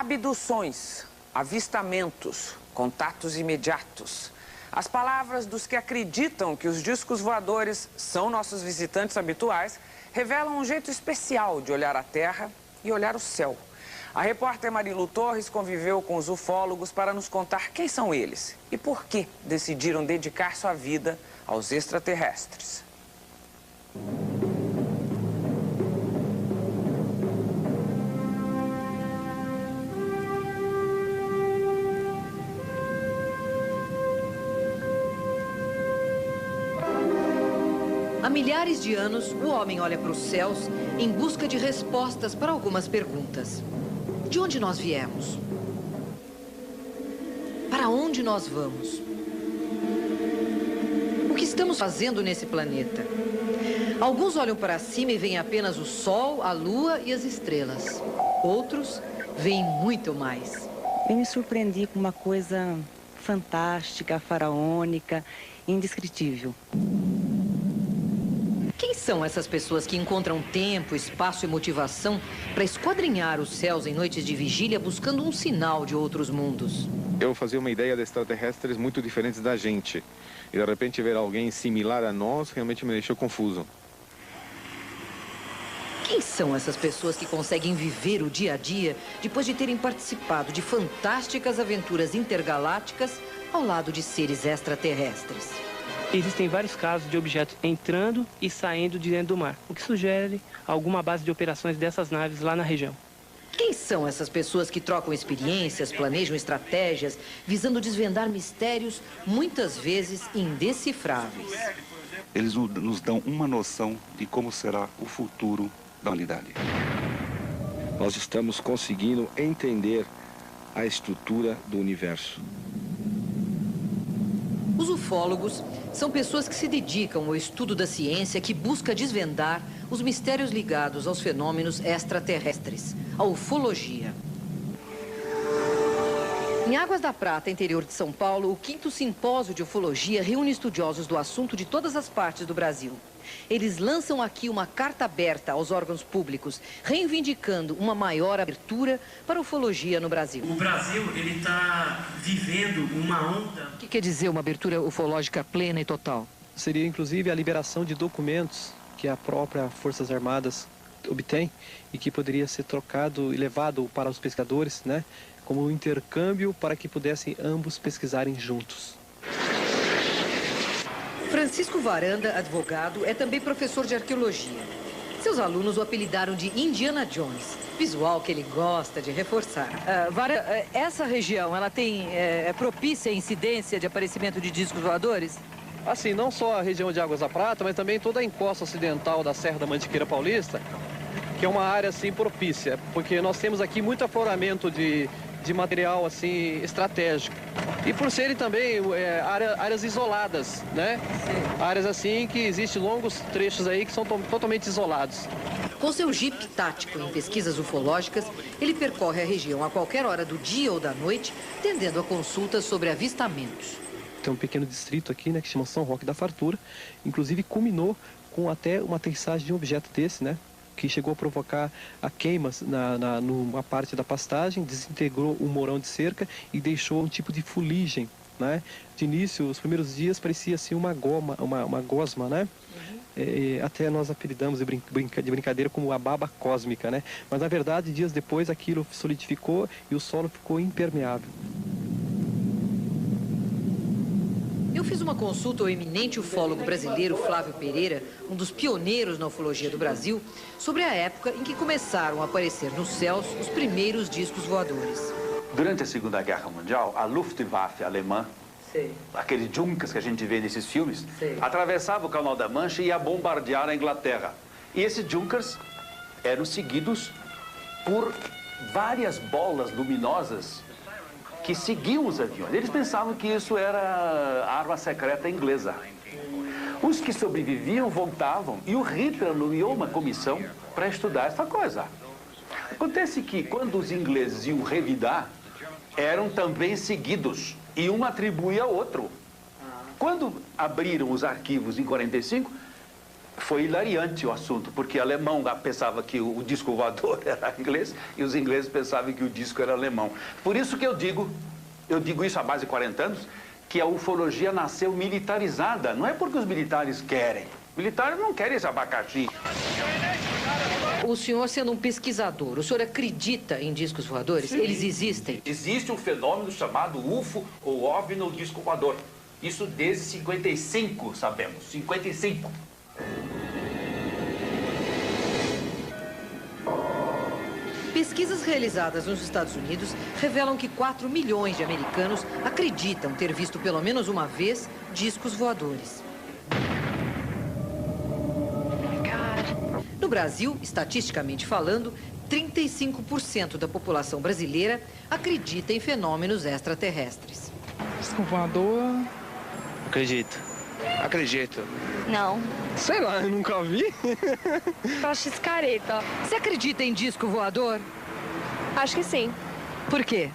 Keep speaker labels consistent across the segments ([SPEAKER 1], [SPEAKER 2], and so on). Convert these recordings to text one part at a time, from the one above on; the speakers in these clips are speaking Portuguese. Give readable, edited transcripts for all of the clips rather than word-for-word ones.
[SPEAKER 1] Abduções, avistamentos, contatos imediatos. As palavras dos que acreditam que os discos voadores são nossos visitantes habituais revelam um jeito especial de olhar a Terra e olhar o céu. A repórter Marilu Torres conviveu com os ufólogos para nos contar quem são eles e por que decidiram dedicar sua vida aos extraterrestres.
[SPEAKER 2] Há milhares de anos, o homem olha para os céus em busca de respostas para algumas perguntas. De onde nós viemos? Para onde nós vamos? O que estamos fazendo nesse planeta? Alguns olham para cima e veem apenas o Sol, a Lua e as estrelas. Outros veem muito mais.
[SPEAKER 3] Eu me surpreendi com uma coisa fantástica, faraônica, indescritível.
[SPEAKER 2] Quem são essas pessoas que encontram tempo, espaço e motivação para esquadrinhar os céus em noites de vigília buscando um sinal de outros mundos?
[SPEAKER 4] Eu fazia uma ideia de extraterrestres muito diferentes da gente. E de repente ver alguém similar a nós realmente me deixou confuso.
[SPEAKER 2] Quem são essas pessoas que conseguem viver o dia a dia depois de terem participado de fantásticas aventuras intergalácticas ao lado de seres extraterrestres?
[SPEAKER 5] Existem vários casos de objetos entrando e saindo de dentro do mar, o que sugere alguma base de operações dessas naves lá na região.
[SPEAKER 2] Quem são essas pessoas que trocam experiências, planejam estratégias, visando desvendar mistérios, muitas vezes indecifráveis?
[SPEAKER 6] Eles nos dão uma noção de como será o futuro da humanidade.
[SPEAKER 7] Nós estamos conseguindo entender a estrutura do universo.
[SPEAKER 2] Os ufólogos são pessoas que se dedicam ao estudo da ciência que busca desvendar os mistérios ligados aos fenômenos extraterrestres, a ufologia. Em Águas da Prata, interior de São Paulo, o 5º Simpósio de Ufologia reúne estudiosos do assunto de todas as partes do Brasil. Eles lançam aqui uma carta aberta aos órgãos públicos, reivindicando uma maior abertura para a ufologia no Brasil.
[SPEAKER 8] O Brasil, ele está vivendo uma onda...
[SPEAKER 2] O que quer dizer uma abertura ufológica plena e total?
[SPEAKER 9] Seria, inclusive, a liberação de documentos que a própria Forças Armadas obtém e que poderia ser trocado e levado para os pesquisadores, né, como um intercâmbio para que pudessem ambos pesquisarem juntos.
[SPEAKER 2] Francisco Varanda, advogado, é também professor de arqueologia. Seus alunos o apelidaram de Indiana Jones, visual que ele gosta de reforçar. Varanda, essa região, ela tem propícia à incidência de aparecimento de discos voadores?
[SPEAKER 9] Assim, não só a região de Águas da Prata, mas também toda a encosta ocidental da Serra da Mantiqueira Paulista, que é uma área, assim, propícia, porque nós temos aqui muito afloramento de material, assim, estratégico. E por serem também áreas isoladas, né? Sim. Áreas, assim, que existem longos trechos aí que são totalmente isolados.
[SPEAKER 2] Com seu jipe tático em pesquisas ufológicas, ele percorre a região a qualquer hora do dia ou da noite, atendendo a consultas sobre avistamentos.
[SPEAKER 9] Tem um pequeno distrito aqui, né, que chama São Roque da Fartura, inclusive culminou com até uma aterrissagem de um objeto desse, né, que chegou a provocar a queimas numa parte da pastagem, desintegrou o morão de cerca e deixou um tipo de fuligem, né. De início, os primeiros dias parecia assim uma gosma, né. Até nós apelidamos de brincadeira como a baba cósmica, né. Mas na verdade, dias depois, aquilo solidificou e o solo ficou impermeável.
[SPEAKER 2] Eu fiz uma consulta ao eminente ufólogo brasileiro Flávio Pereira, um dos pioneiros na ufologia do Brasil, sobre a época em que começaram a aparecer nos céus os primeiros discos voadores.
[SPEAKER 10] Durante a Segunda Guerra Mundial, a Luftwaffe alemã, aqueles Junkers que a gente vê nesses filmes, atravessava o Canal da Mancha e ia bombardear a Inglaterra. E esses Junkers eram seguidos por várias bolas luminosas que seguiam os aviões. Eles pensavam que isso era a arma secreta inglesa. Os que sobreviviam voltavam e o Hitler nomeou uma comissão para estudar essa coisa. Acontece que quando os ingleses iam revidar, eram também seguidos e um atribuía ao outro. Quando abriram os arquivos em 45, foi hilariante o assunto, porque o alemão pensava que o disco voador era inglês e os ingleses pensavam que o disco era alemão. Por isso que eu digo isso há mais de 40 anos, que a ufologia nasceu militarizada. Não é porque os militares querem. Militares não querem esse abacaxi.
[SPEAKER 2] O senhor, sendo um pesquisador, o senhor acredita em discos voadores? Sim. Eles existem?
[SPEAKER 10] Existe um fenômeno chamado UFO, ou OVNI, ou disco voador. Isso desde 55, sabemos. 55.
[SPEAKER 2] Pesquisas realizadas nos Estados Unidos revelam que 4 milhões de americanos acreditam ter visto pelo menos uma vez discos voadores. No Brasil, estatisticamente falando, 35% da população brasileira acredita em fenômenos extraterrestres.
[SPEAKER 11] Disco voador...
[SPEAKER 5] Acredito.
[SPEAKER 11] Acredito.
[SPEAKER 12] Não.
[SPEAKER 11] Sei lá, eu nunca vi.
[SPEAKER 12] Eu acho careta.
[SPEAKER 2] Você acredita em disco voador?
[SPEAKER 12] Acho que sim.
[SPEAKER 2] Por quê?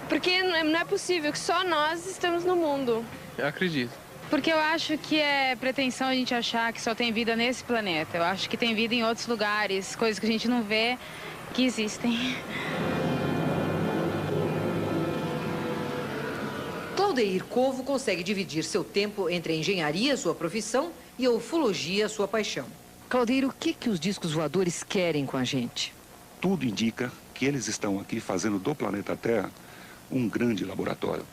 [SPEAKER 12] Porque não é possível que só nós estamos no mundo.
[SPEAKER 11] Eu acredito.
[SPEAKER 13] Porque eu acho que é pretensão a gente achar que só tem vida nesse planeta. Eu acho que tem vida em outros lugares, coisas que a gente não vê que existem.
[SPEAKER 2] Claudeir Covo consegue dividir seu tempo entre a engenharia, sua profissão, e a ufologia, sua paixão. Claudeir, o que os discos voadores querem com a gente?
[SPEAKER 6] Tudo indica que eles estão aqui fazendo do planeta Terra um grande laboratório.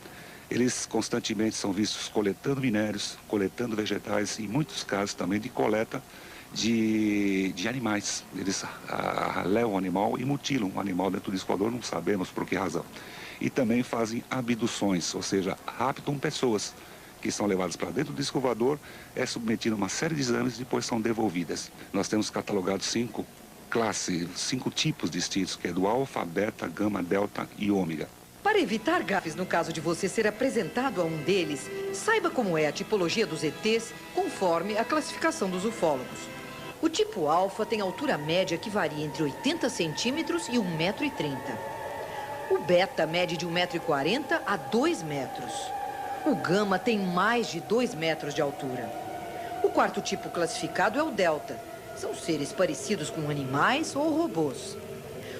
[SPEAKER 6] Eles constantemente são vistos coletando minérios, coletando vegetais e, em muitos casos, também de coleta de animais. Eles levam o animal e mutilam o animal dentro do disco voador, não sabemos por que razão. E também fazem abduções, ou seja, raptam pessoas que são levadas para dentro do disco voador, é submetido a uma série de exames e depois são devolvidas. Nós temos catalogado 5 tipos distintos, que é do alfa, beta, gama, delta e ômega.
[SPEAKER 2] Para evitar gafes no caso de você ser apresentado a um deles, saiba como é a tipologia dos ETs conforme a classificação dos ufólogos. O tipo alfa tem altura média que varia entre 80 centímetros e 1,30 m. O beta mede de 1,40 m a 2 metros. O gama tem mais de 2 metros de altura. O quarto tipo classificado é o delta. São seres parecidos com animais ou robôs.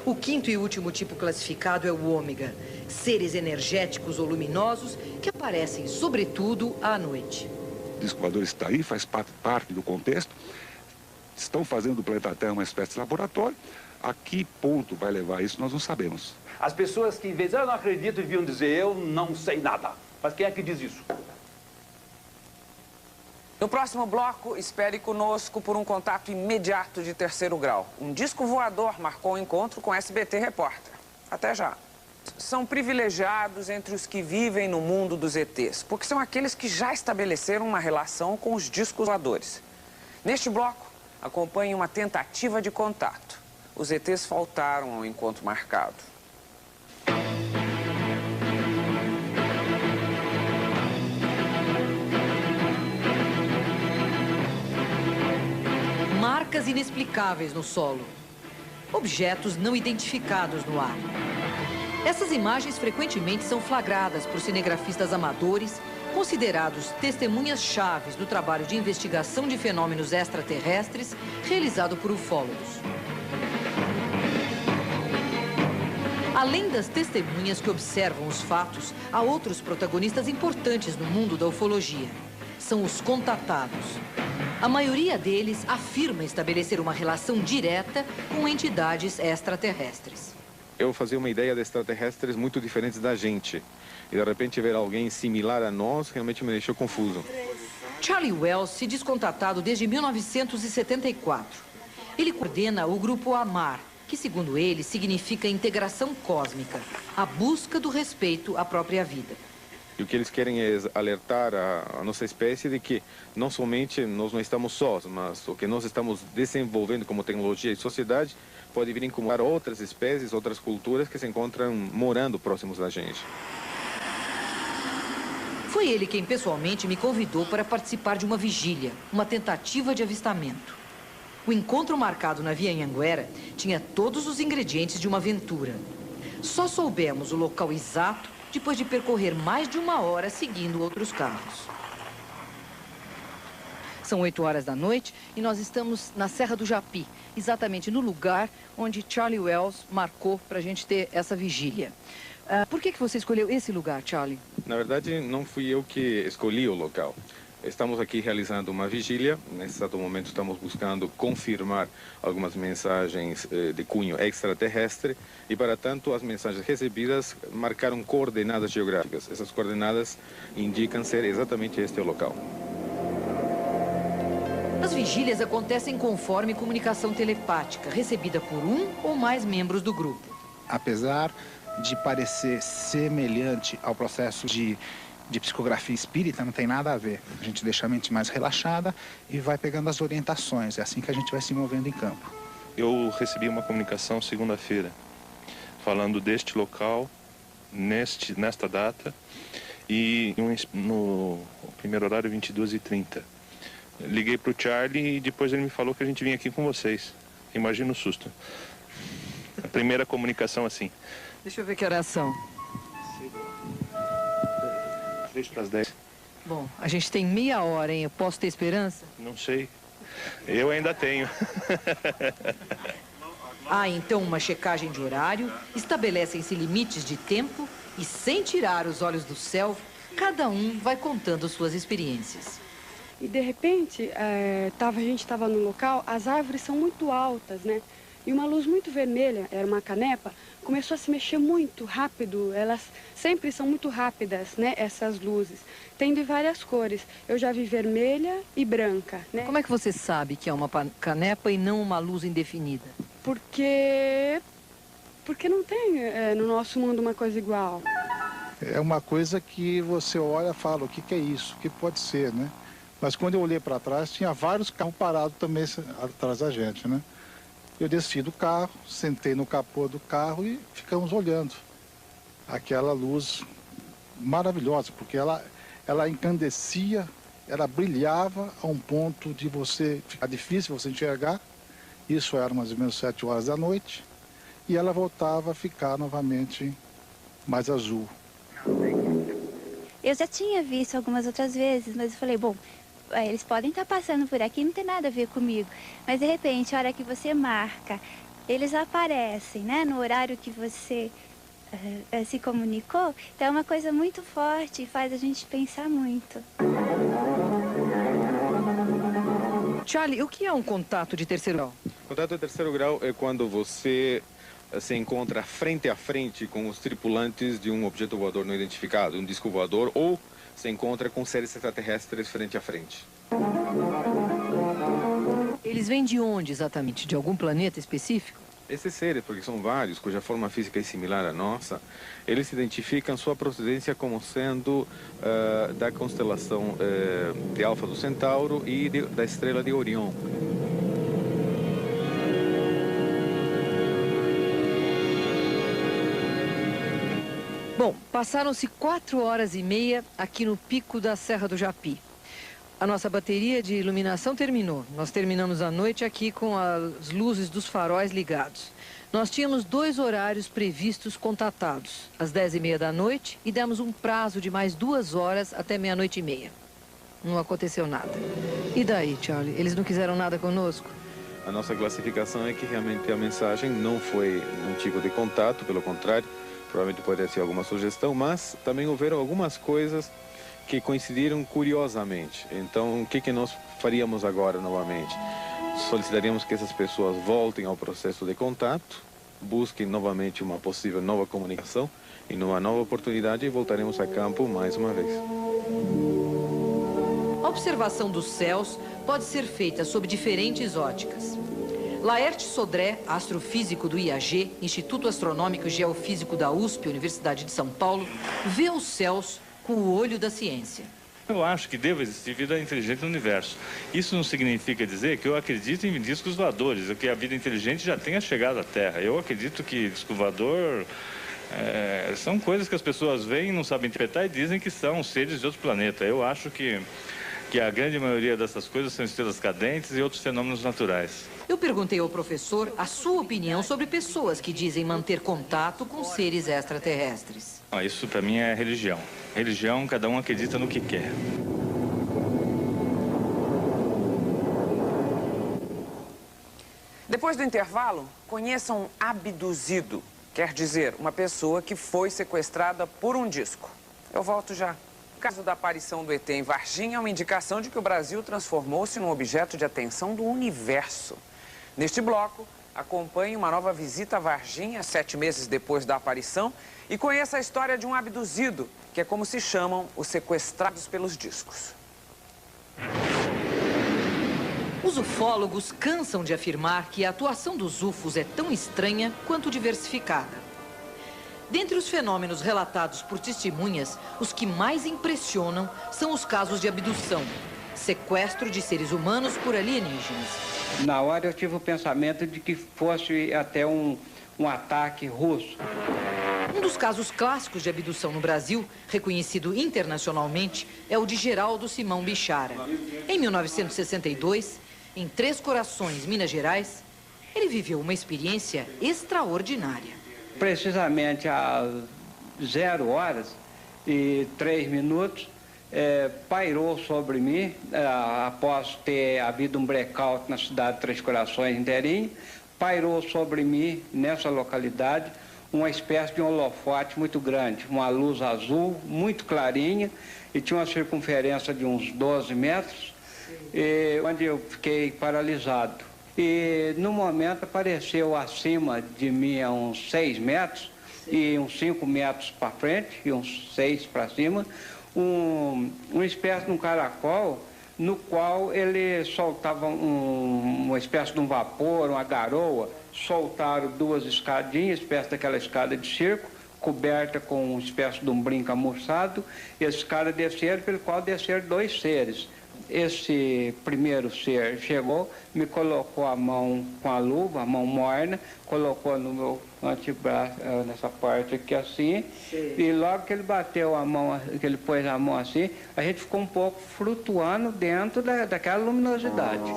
[SPEAKER 2] O quinto e último tipo classificado é o ômega. Seres energéticos ou luminosos que aparecem, sobretudo, à noite.
[SPEAKER 6] O disco voador está aí, faz parte do contexto. Estão fazendo do planeta Terra uma espécie de laboratório. A que ponto vai levar isso, nós não sabemos.
[SPEAKER 10] As pessoas que, em vez de eu não acredito, deviam dizer eu não sei nada. Mas quem é que diz isso?
[SPEAKER 1] No próximo bloco, espere conosco por um contato imediato de terceiro grau. Um disco voador marcou um encontro com SBT Repórter. Até já. São privilegiados entre os que vivem no mundo dos ETs, porque são aqueles que já estabeleceram uma relação com os discos voadores. Neste bloco, acompanhe uma tentativa de contato. Os ETs faltaram ao encontro marcado.
[SPEAKER 2] Marcas inexplicáveis no solo. Objetos não identificados no ar. Essas imagens frequentemente são flagradas por cinegrafistas amadores, considerados testemunhas chaves do trabalho de investigação de fenômenos extraterrestres realizado por ufólogos. Além das testemunhas que observam os fatos, há outros protagonistas importantes no mundo da ufologia. São os contatados. A maioria deles afirma estabelecer uma relação direta com entidades extraterrestres.
[SPEAKER 4] Eu fazia uma ideia de extraterrestres muito diferentes da gente. E de repente ver alguém similar a nós realmente me deixou confuso.
[SPEAKER 2] Charlie Wells se diz contatado desde 1974. Ele coordena o grupo AMAR, que segundo ele significa integração cósmica, a busca do respeito à própria vida.
[SPEAKER 4] E o que eles querem é alertar a nossa espécie de que não somente nós não estamos sós, mas o que nós estamos desenvolvendo como tecnologia e sociedade pode vir a incomodar outras espécies, outras culturas que se encontram morando próximos da gente.
[SPEAKER 2] Foi ele quem pessoalmente me convidou para participar de uma vigília, uma tentativa de avistamento. O encontro marcado na Via Anhanguera tinha todos os ingredientes de uma aventura. Só soubemos o local exato depois de percorrer mais de 1 hora seguindo outros carros. São 8 horas da noite e nós estamos na Serra do Japi, exatamente no lugar onde Charlie Wells marcou para a gente ter essa vigília. Por que você escolheu esse lugar, Charlie?
[SPEAKER 4] Na verdade, não fui eu que escolhi o local. Estamos aqui realizando uma vigília. Nesse exato momento, estamos buscando confirmar algumas mensagens de cunho extraterrestre e, para tanto, as mensagens recebidas marcaram coordenadas geográficas. Essas coordenadas indicam ser exatamente este o local.
[SPEAKER 2] As vigílias acontecem conforme comunicação telepática, recebida por um ou mais membros do grupo.
[SPEAKER 14] Apesar de parecer semelhante ao processo de psicografia espírita, não tem nada a ver. A gente deixa a mente mais relaxada e vai pegando as orientações. É assim que a gente vai se movendo em campo.
[SPEAKER 15] Eu recebi uma comunicação segunda-feira, falando deste local, nesta data, e no primeiro horário, 22h30. Liguei para o Charlie e depois ele me falou que a gente vinha aqui com vocês. Imagina o susto. A primeira comunicação assim.
[SPEAKER 2] Deixa eu ver que horas são.
[SPEAKER 15] 10:03.
[SPEAKER 2] Bom, a gente tem meia hora, hein? Eu posso ter esperança?
[SPEAKER 15] Não sei. Eu ainda tenho.
[SPEAKER 2] Há então uma checagem de horário, estabelecem-se limites de tempo e, sem tirar os olhos do céu, cada um vai contando suas experiências.
[SPEAKER 16] E de repente, a gente estava no local, as árvores são muito altas, né? E uma luz muito vermelha, era uma canepa, começou a se mexer muito rápido. Elas sempre são muito rápidas, né? Essas luzes. Tem de várias cores. Eu já vi vermelha e branca, né?
[SPEAKER 2] Como é que você sabe que é uma canepa e não uma luz indefinida?
[SPEAKER 16] Porque não tem no nosso mundo uma coisa igual.
[SPEAKER 14] É uma coisa que você olha e fala, o que é isso? O que pode ser, né? Mas quando eu olhei para trás, tinha vários carros parados também atrás da gente, né? Eu desci do carro, sentei no capô do carro e ficamos olhando. Aquela luz maravilhosa, porque ela encandecia, ela brilhava a um ponto de ficar difícil você enxergar. Isso era mais ou menos 7 horas da noite. E ela voltava a ficar novamente mais azul.
[SPEAKER 17] Eu já tinha visto algumas outras vezes, mas eu falei, bom, eles podem estar passando por aqui, não tem nada a ver comigo. Mas, de repente, a hora que você marca, eles aparecem, né? No horário que você se comunicou. Então, é uma coisa muito forte e faz a gente pensar muito.
[SPEAKER 2] Charlie, o que é um contato de terceiro grau?
[SPEAKER 4] Contato de terceiro grau é quando você se encontra frente a frente com os tripulantes de um objeto voador não identificado, um disco voador, ou se encontra com seres extraterrestres frente a frente.
[SPEAKER 2] Eles vêm de onde exatamente? De algum planeta específico?
[SPEAKER 4] Esses seres, porque são vários, cuja forma física é similar à nossa, eles identificam sua procedência como sendo da constelação de Alfa do Centauro e da estrela de Orion.
[SPEAKER 2] Bom, passaram-se 4 horas e meia aqui no pico da Serra do Japi. A nossa bateria de iluminação terminou. Nós terminamos a noite aqui com as luzes dos faróis ligados. Nós tínhamos 2 horários previstos contatados, às 10h30 da noite, e demos um prazo de mais 2 horas até 00:30. Não aconteceu nada. E daí, Charlie? Eles não quiseram nada conosco?
[SPEAKER 4] A nossa classificação é que realmente a mensagem não foi um tipo de contato, pelo contrário, provavelmente poderia ser alguma sugestão, mas também houveram algumas coisas que coincidiram curiosamente. Então, o que nós faríamos agora novamente? Solicitaríamos que essas pessoas voltem ao processo de contato, busquem novamente uma possível nova comunicação e numa nova oportunidade voltaremos a campo mais uma vez.
[SPEAKER 2] A observação dos céus pode ser feita sob diferentes óticas. Laerte Sodré, astrofísico do IAG, Instituto Astronômico e Geofísico da USP, Universidade de São Paulo, vê os céus com o olho da ciência.
[SPEAKER 18] Eu acho que deve existir vida inteligente no universo. Isso não significa dizer que eu acredito em discos voadores, ou que a vida inteligente já tenha chegado à Terra. Eu acredito que disco voador são coisas que as pessoas veem, não sabem interpretar e dizem que são seres de outro planeta. Eu acho que a grande maioria dessas coisas são estrelas cadentes e outros fenômenos naturais.
[SPEAKER 2] Eu perguntei ao professor a sua opinião sobre pessoas que dizem manter contato com seres extraterrestres.
[SPEAKER 18] Isso para mim é religião. Religião, cada um acredita no que quer.
[SPEAKER 1] Depois do intervalo, conheçam abduzido. Quer dizer, uma pessoa que foi sequestrada por um disco. Eu volto já. O caso da aparição do ET em Varginha é uma indicação de que o Brasil transformou-se num objeto de atenção do universo. Neste bloco, acompanhe uma nova visita a Varginha, 7 meses depois da aparição, e conheça a história de um abduzido, que é como se chamam os sequestrados pelos discos.
[SPEAKER 2] Os ufólogos cansam de afirmar que a atuação dos UFOs é tão estranha quanto diversificada. Dentre os fenômenos relatados por testemunhas, os que mais impressionam são os casos de abdução, sequestro de seres humanos por alienígenas.
[SPEAKER 19] Na hora eu tive o pensamento de que fosse até um ataque russo.
[SPEAKER 2] Um dos casos clássicos de abdução no Brasil, reconhecido internacionalmente, é o de Geraldo Simão Bichara. Em 1962, em Três Corações, Minas Gerais, ele viveu uma experiência extraordinária.
[SPEAKER 19] Precisamente às 0h03, pairou sobre mim, após ter havido um blackout na cidade de Três Corações inteirinho, pairou sobre mim, nessa localidade, uma espécie de um holofote muito grande, uma luz azul, muito clarinha, e tinha uma circunferência de uns 12 metros, onde eu fiquei paralisado. E, no momento, apareceu acima de mim a uns 6 metros, e uns 5 metros para frente, e uns 6 para cima, uma espécie de um caracol, no qual ele soltava uma espécie de um vapor, uma garoa. Soltaram 2 escadinhas, espécie daquela escada de circo, coberta com uma espécie de um brinco amurçado, e esses caras desceram, pelo qual desceram 2 seres. Esse primeiro ser chegou, me colocou a mão com a luva, a mão morna, colocou no meu antebraço, nessa parte aqui assim, sim. E logo que ele bateu a mão, que ele pôs a mão assim, a gente ficou um pouco flutuando dentro daquela luminosidade.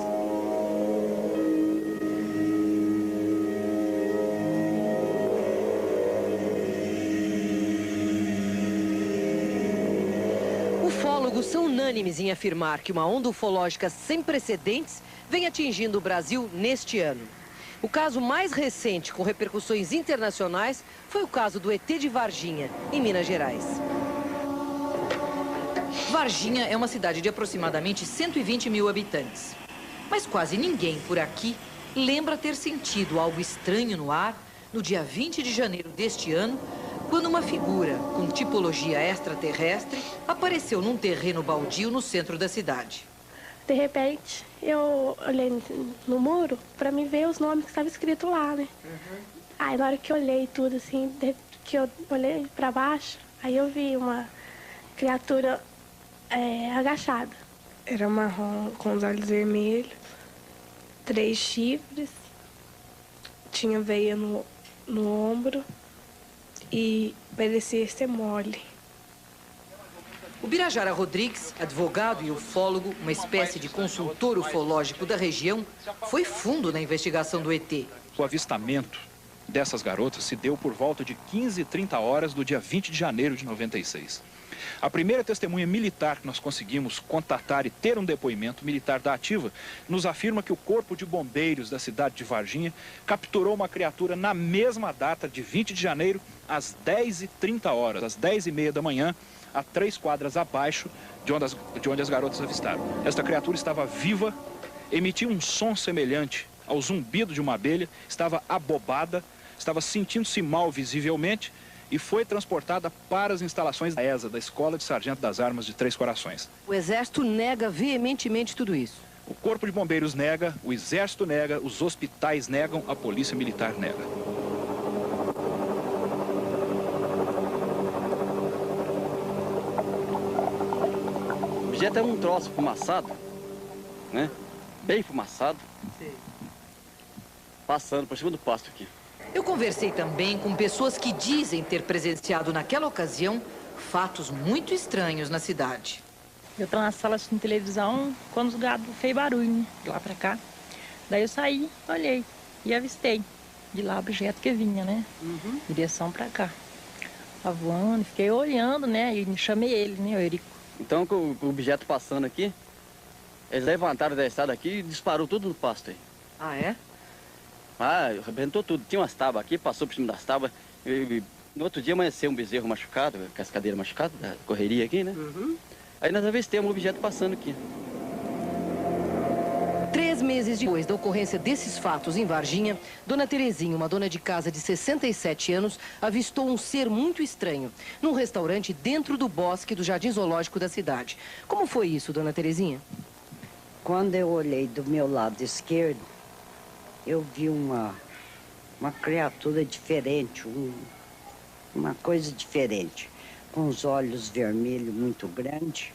[SPEAKER 2] Ufólogos são unânimes em afirmar que uma onda ufológica sem precedentes vem atingindo o Brasil neste ano. O caso mais recente, com repercussões internacionais, foi o caso do ET de Varginha, em Minas Gerais. Varginha é uma cidade de aproximadamente 120 mil habitantes. Mas quase ninguém por aqui lembra ter sentido algo estranho no ar no dia 20 de janeiro deste ano, quando uma figura com tipologia extraterrestre apareceu num terreno baldio no centro da cidade.
[SPEAKER 20] De repente, eu olhei no muro para me ver os nomes que estavam escritos lá, né? Uhum. Aí, na hora que eu olhei tudo, assim, que eu olhei para baixo, aí eu vi uma criatura agachada.
[SPEAKER 21] Era marrom, com os olhos vermelhos, 3 chifres, tinha veia no ombro e parecia ser mole.
[SPEAKER 2] O Birajara Rodrigues, advogado e ufólogo, uma espécie de consultor ufológico da região, foi fundo na investigação do ET.
[SPEAKER 22] O avistamento dessas garotas se deu por volta de 15h30 do dia 20 de janeiro de 96. A primeira testemunha militar que nós conseguimos contatar e ter um depoimento militar da ativa nos afirma que o Corpo de Bombeiros da cidade de Varginha capturou uma criatura na mesma data de 20 de janeiro, às 10h30, às 10h30 da manhã, a 3 quadras abaixo de onde as garotas avistaram. Esta criatura estava viva, emitia um som semelhante ao zumbido de uma abelha, estava abobada, estava sentindo-se mal visivelmente e foi transportada para as instalações da ESA, da Escola de Sargento das Armas de Três Corações.
[SPEAKER 2] O Exército nega veementemente tudo isso.
[SPEAKER 22] O Corpo de Bombeiros nega, o Exército nega, os hospitais negam, a Polícia Militar nega.
[SPEAKER 23] O objeto é um troço fumaçado, né? Bem fumaçado. Sim. Passando por cima do pasto aqui.
[SPEAKER 2] Eu conversei também com pessoas que dizem ter presenciado naquela ocasião fatos muito estranhos na cidade.
[SPEAKER 24] Eu estava na sala assistindo televisão quando os gados fez barulho, né? De lá pra cá. Daí eu saí, olhei e avistei de lá o objeto que vinha, né? Uhum. Direção pra cá. Tava voando, fiquei olhando, né? E chamei ele, né, o Eurico.
[SPEAKER 23] Então, com o objeto passando aqui, eles levantaram da estrada aqui e disparou tudo no pasto aí.
[SPEAKER 2] Ah, é?
[SPEAKER 23] Ah, arrebentou tudo. Tinha umas tábuas aqui, passou por cima das tábuas. No outro dia amanheceu um bezerro machucado, com as cadeiras machucadas, da correria aqui, né? Aí nós avistamos um objeto passando aqui.
[SPEAKER 2] 3 meses depois da ocorrência desses fatos em Varginha, Dona Terezinha, uma dona de casa de 67 anos, avistou um ser muito estranho num restaurante dentro do bosque do Jardim Zoológico da cidade. Como foi isso, Dona Terezinha?
[SPEAKER 3] Quando eu olhei do meu lado esquerdo, eu vi uma criatura diferente, uma coisa diferente, com os olhos vermelhos muito grandes,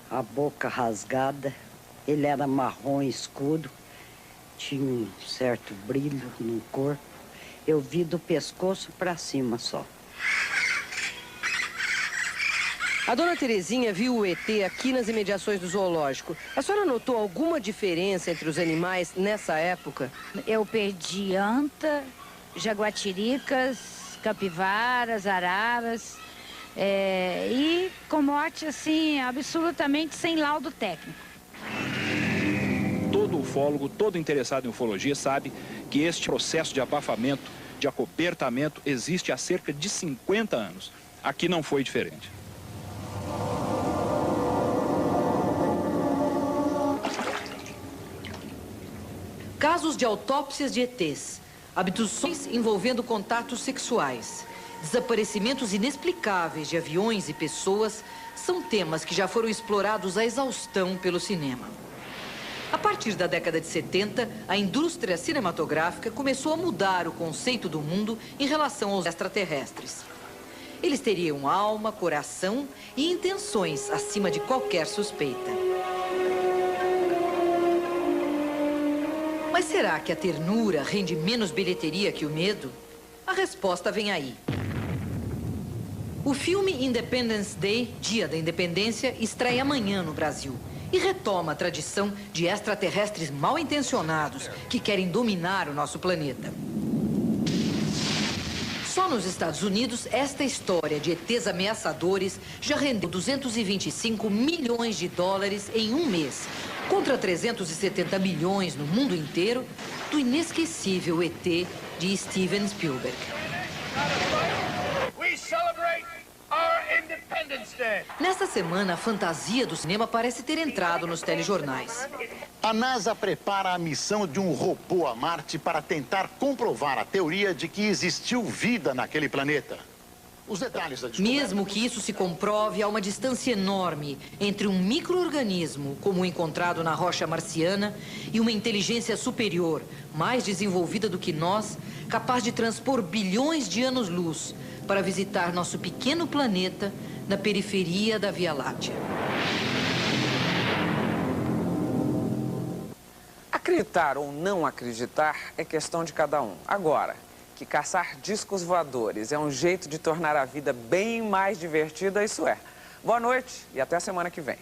[SPEAKER 3] a boca rasgada. Ele era marrom escuro, tinha um certo brilho no corpo. Eu vi do pescoço para cima só.
[SPEAKER 2] A Dona Terezinha viu o ET aqui nas imediações do zoológico. A senhora notou alguma diferença entre os animais nessa época?
[SPEAKER 7] Eu perdi anta, jaguatiricas, capivaras, araras, e com morte, assim, absolutamente sem laudo técnico.
[SPEAKER 22] Todo ufólogo, todo interessado em ufologia sabe que este processo de abafamento, de acobertamento, existe há cerca de 50 anos. Aqui não foi diferente.
[SPEAKER 2] Casos de autópsias de ETs, abduções envolvendo contatos sexuais, desaparecimentos inexplicáveis de aviões e pessoas são temas que já foram explorados à exaustão pelo cinema. A partir da década de 70, a indústria cinematográfica começou a mudar o conceito do mundo em relação aos extraterrestres. Eles teriam alma, coração e intenções acima de qualquer suspeita. Mas será que a ternura rende menos bilheteria que o medo? A resposta vem aí. O filme Independence Day, Dia da Independência, estreia amanhã no Brasil e retoma a tradição de extraterrestres mal intencionados que querem dominar o nosso planeta. Só nos Estados Unidos, esta história de ETs ameaçadores já rendeu 225 milhões de dólares em um mês, contra 370 milhões no mundo inteiro do inesquecível ET de Steven Spielberg.
[SPEAKER 8] We celebrate our Independence Day.
[SPEAKER 2] Nesta semana, a fantasia do cinema parece ter entrado nos telejornais.
[SPEAKER 9] A NASA prepara a missão de um robô a Marte para tentar comprovar a teoria de que existiu vida naquele planeta. Os detalhes da descoberta...
[SPEAKER 2] Mesmo que isso se comprove, há uma distância enorme entre um micro-organismo, como o encontrado na rocha marciana, e uma inteligência superior, mais desenvolvida do que nós, capaz de transpor bilhões de anos-luz para visitar nosso pequeno planeta na periferia da Via Láctea.
[SPEAKER 1] Acreditar ou não acreditar é questão de cada um. Agora, que caçar discos voadores é um jeito de tornar a vida bem mais divertida, isso é. Boa noite e até a semana que vem.